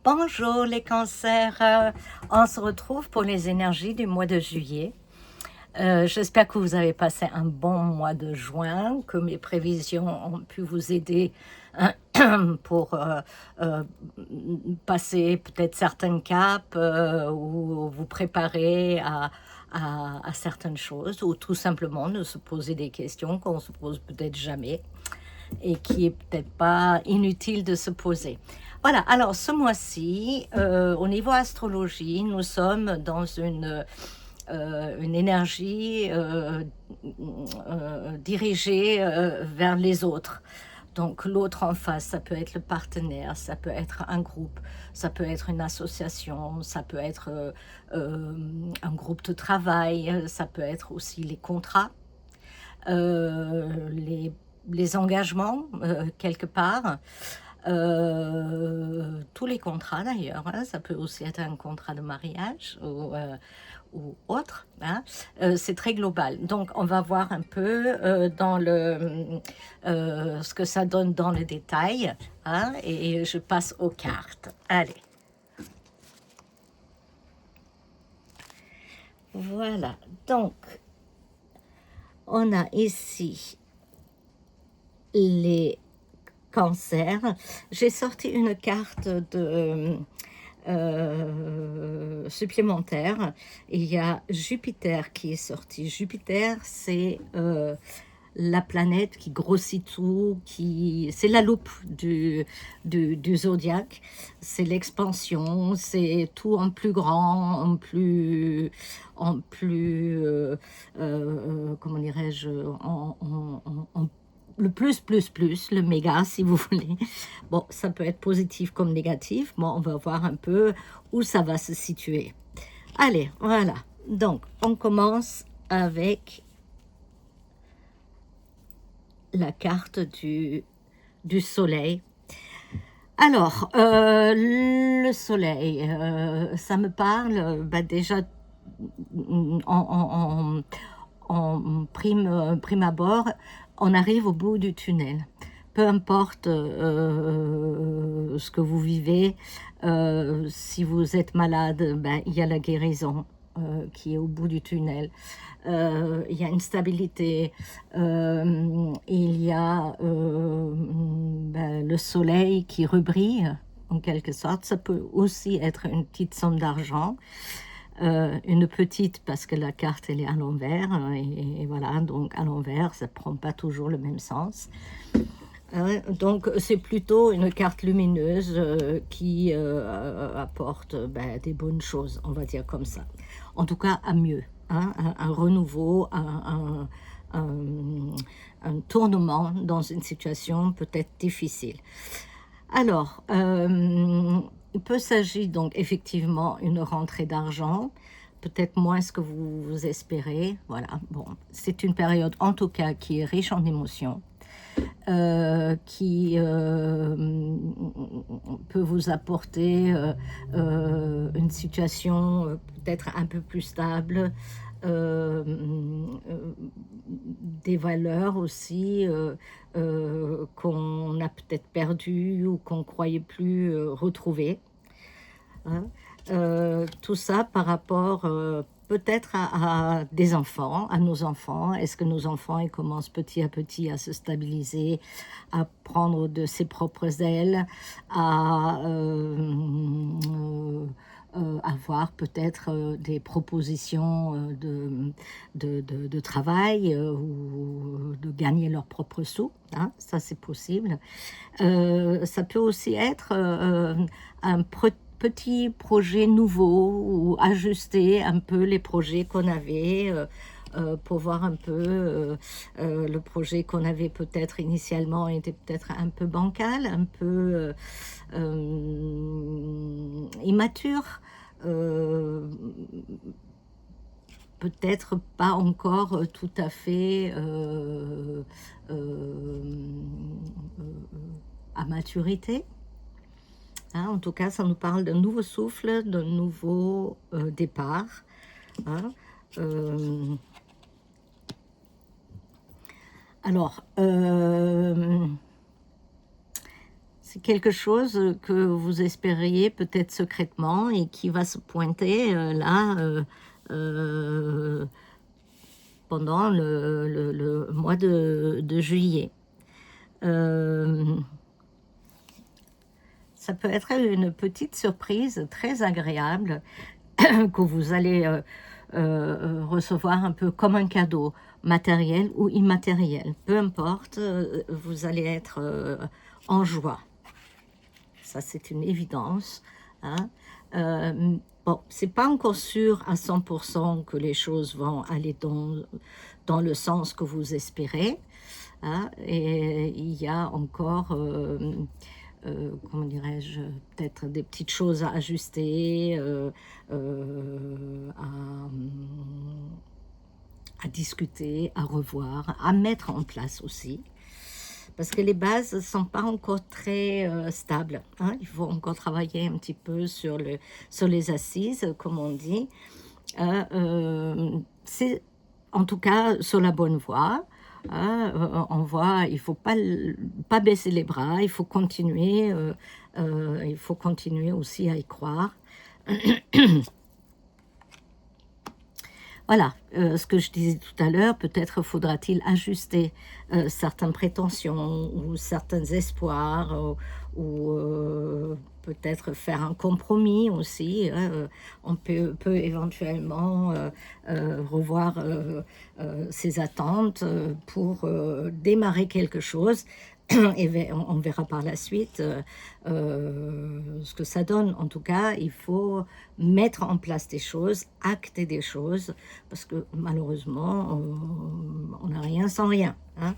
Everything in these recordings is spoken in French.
Bonjour les cancers, on se retrouve pour les énergies du mois de juillet. J'espère que vous avez passé un bon mois de juin, que mes prévisions ont pu vous aider pour passer peut-être certains caps ou vous préparer à certaines choses, ou tout simplement de se poser des questions qu'on se pose peut-être jamais et qui est peut-être pas inutile de se poser. Voilà, alors ce mois-ci, au niveau astrologie, nous sommes dans une énergie dirigée vers les autres. Donc l'autre en face, ça peut être le partenaire, ça peut être un groupe, ça peut être une association, ça peut être un groupe de travail, ça peut être aussi les contrats, les engagements quelque part. Tous les contrats d'ailleurs, hein, ça peut aussi être un contrat de mariage ou autre, hein, c'est très global. Donc on va voir un peu dans ce que ça donne dans le détail, hein, et je passe aux cartes. Allez. Voilà, donc on a ici les cancers. J'ai sorti une carte supplémentaire. Il y a Jupiter qui est sorti. Jupiter, c'est la planète qui grossit tout, c'est la loupe du zodiaque, c'est l'expansion, c'est tout en plus grand, comment dirais-je, le plus, le méga, si vous voulez. Bon, ça peut être positif comme négatif. Bon, on va voir un peu où ça va se situer. Allez, voilà. Donc, on commence avec la carte du soleil. Alors, le soleil, ça me parle déjà en prime abord, on arrive au bout du tunnel. Peu importe ce que vous vivez, si vous êtes malade, il y a la guérison qui est au bout du tunnel. Il y a une stabilité, il y a le soleil qui rebrille en quelque sorte. Ça peut aussi être une petite somme d'argent. Une petite parce que la carte elle est à l'envers et voilà, donc à l'envers ça prend pas toujours le même sens, donc c'est plutôt une carte lumineuse qui apporte des bonnes choses, on va dire comme ça, en tout cas à mieux, hein, un renouveau, un tournement dans une situation peut-être difficile. Alors, il peut s'agir donc effectivement une rentrée d'argent, peut-être moins ce que vous espérez. Voilà, bon, c'est une période en tout cas qui est riche en émotions, qui peut vous apporter une situation peut-être un peu plus stable, des valeurs aussi qu'on a peut-être perdues ou qu'on croyait plus retrouver, hein. Tout ça par rapport peut-être à des enfants, à nos enfants. Est-ce que nos enfants ils commencent petit à petit à se stabiliser, à prendre de ses propres ailes, à avoir peut-être des propositions de travail ou de gagner leurs propres sous, hein, ça c'est possible. Ça peut aussi être un petit projet nouveau ou ajuster un peu les projets qu'on avait pour voir un peu le projet qu'on avait peut-être initialement était peut-être un peu bancal, un peu immature, peut-être pas encore tout à fait à maturité. Hein, en tout cas, ça nous parle d'un nouveau souffle, d'un nouveau départ. Hein. Alors, c'est quelque chose que vous espériez peut-être secrètement et qui va se pointer là euh, pendant le mois de juillet. Euh, Ça peut être une petite surprise très agréable que vous allez recevoir un peu comme un cadeau, matériel ou immatériel. Peu importe, vous allez être en joie. Ça, c'est une évidence. Hein. Bon, c'est pas encore sûr à 100% que les choses vont aller dans le sens que vous espérez. Hein, et il y a encore comment dirais-je, peut-être des petites choses à ajuster, à discuter, à revoir, à mettre en place aussi. Parce que les bases ne sont pas encore très stables. Hein. Il faut encore travailler un petit peu sur les assises, comme on dit. C'est en tout cas sur la bonne voie. On voit, il ne faut pas baisser les bras, il faut continuer aussi à y croire. Voilà, ce que je disais tout à l'heure, peut-être faudra-t-il ajuster certaines prétentions ou certains espoirs ou peut-être faire un compromis aussi. Hein. On peut éventuellement revoir ses attentes pour démarrer quelque chose. Et on verra par la suite ce que ça donne. En tout cas, il faut mettre en place des choses, acter des choses, parce que malheureusement, on n'a rien sans rien. Hein.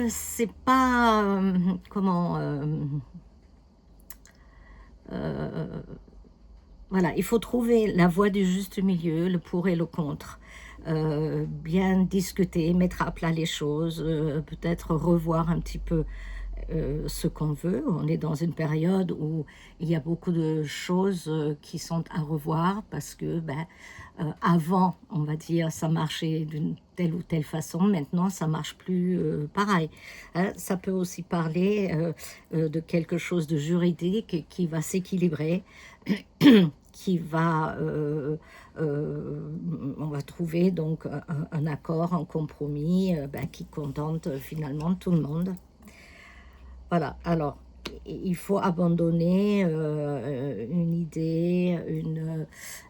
C'est pas voilà, il faut trouver la voie du juste milieu, le pour et le contre. Bien discuter, mettre à plat les choses, peut-être revoir un petit peu ce qu'on veut. On est dans une période où il y a beaucoup de choses qui sont à revoir parce que avant, on va dire, ça marchait d'une telle ou telle façon. Maintenant, ça marche plus pareil. Hein, ça peut aussi parler de quelque chose de juridique qui va s'équilibrer, qui va on va trouver donc un accord, un compromis qui contente finalement tout le monde. Voilà, alors il faut abandonner une idée,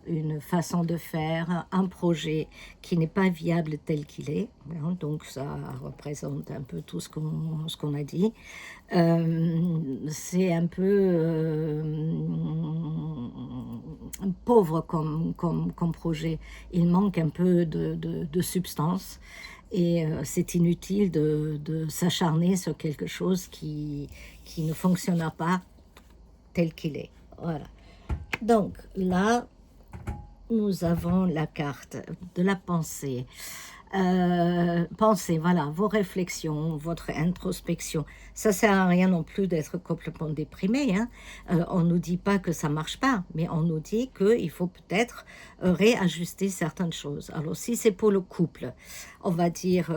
une façon de faire, un projet qui n'est pas viable tel qu'il est. Hein, donc ça représente un peu tout ce qu'on a dit. C'est un peu pauvre comme projet. Il manque un peu de substance. Et c'est inutile de s'acharner sur quelque chose qui ne fonctionnera pas tel qu'il est. Voilà. Donc là, nous avons la carte de la pensée. Pensez, voilà, vos réflexions, votre introspection. Ça sert à rien non plus d'être complètement déprimé. Hein. On nous dit pas que ça marche pas, mais on nous dit qu'il faut peut-être réajuster certaines choses. Alors si c'est pour le couple, on va dire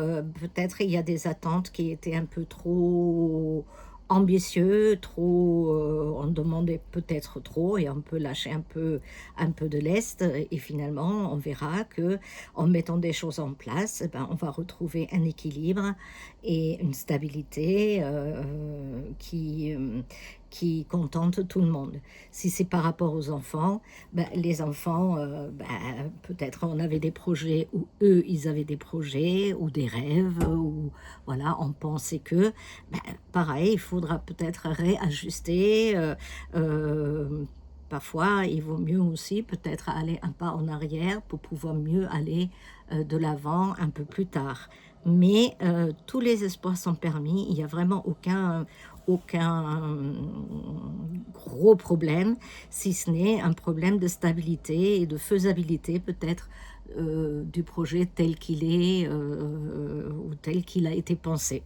peut-être il y a des attentes qui étaient un peu trop ambitieux, trop, on demandait peut-être trop et on peut lâcher un peu de lest et finalement on verra que en mettant des choses en place, on va retrouver un équilibre et une stabilité qui contente tout le monde. Si c'est par rapport aux enfants, les enfants, peut-être on avait des projets ou eux, ils avaient des projets ou des rêves, ou voilà, on pensait que, pareil, il faudra peut-être réajuster. Parfois, il vaut mieux aussi peut-être aller un pas en arrière pour pouvoir mieux aller de l'avant un peu plus tard. Mais tous les espoirs sont permis, il n'y a vraiment aucun gros problème, si ce n'est un problème de stabilité et de faisabilité peut-être du projet tel qu'il est ou tel qu'il a été pensé.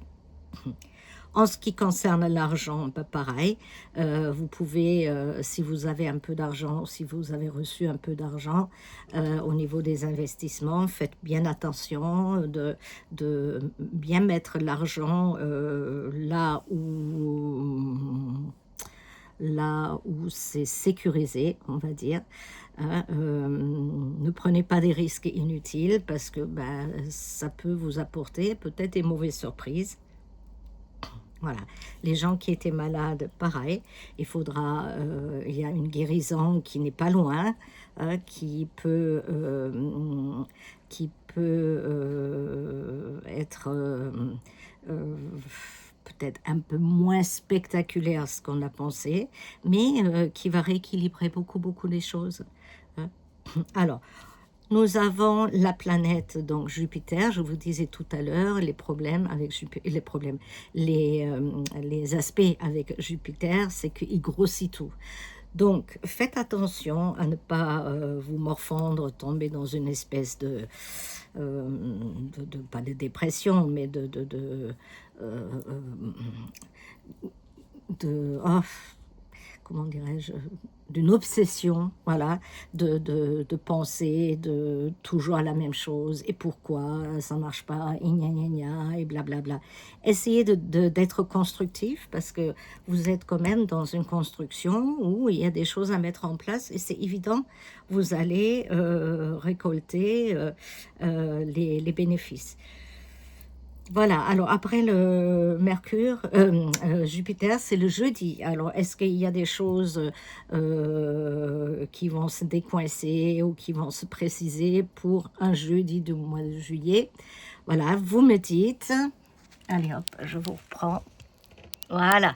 En ce qui concerne l'argent, bah, pareil, vous pouvez, si vous avez un peu d'argent, si vous avez reçu un peu d'argent, au niveau des investissements, faites bien attention de bien mettre l'argent, là où c'est sécurisé, on va dire, hein. Ne prenez pas des risques inutiles parce que, bah, ça peut vous apporter peut-être des mauvaises surprises. Voilà, les gens qui étaient malades, pareil, il y a une guérison qui n'est pas loin, être, heu, peut-être un peu moins spectaculaire ce qu'on a pensé, mais qui va rééquilibrer beaucoup, beaucoup les choses, hein. Alors, nous avons la planète, donc Jupiter, je vous disais tout à l'heure, les problèmes avec les aspects avec Jupiter, c'est qu'il grossit tout. Donc, faites attention à ne pas vous morfondre, tomber dans une espèce pas de dépression, mais oh, comment dirais-je, d'une obsession, voilà, de penser de toujours à la même chose et pourquoi ça marche pas, et gna gna gna, et blablabla. Essayez d'être constructif parce que vous êtes quand même dans une construction où il y a des choses à mettre en place et c'est évident, vous allez récolter les bénéfices. Voilà, alors après le Mercure, Jupiter, c'est le jeudi. Alors, est-ce qu'il y a des choses qui vont se décoincer ou qui vont se préciser pour un jeudi du mois de juillet? Voilà, vous me dites. Allez hop, je vous reprends. Voilà.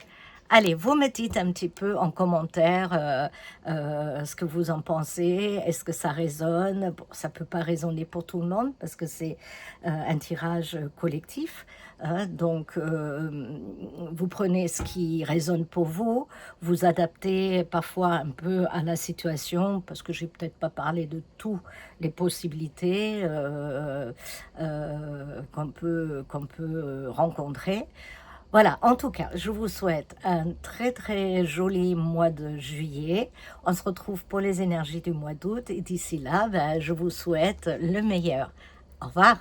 Allez, vous me dites un petit peu en commentaire ce que vous en pensez. Est-ce que ça résonne? Bon, ça peut pas résonner pour tout le monde parce que c'est un tirage collectif, hein. Donc, vous prenez ce qui résonne pour vous, vous adaptez parfois un peu à la situation parce que j'ai peut-être pas parlé de toutes les possibilités qu'on peut rencontrer. Voilà, en tout cas, je vous souhaite un très très joli mois de juillet. On se retrouve pour les énergies du mois d'août et d'ici là, ben, je vous souhaite le meilleur. Au revoir.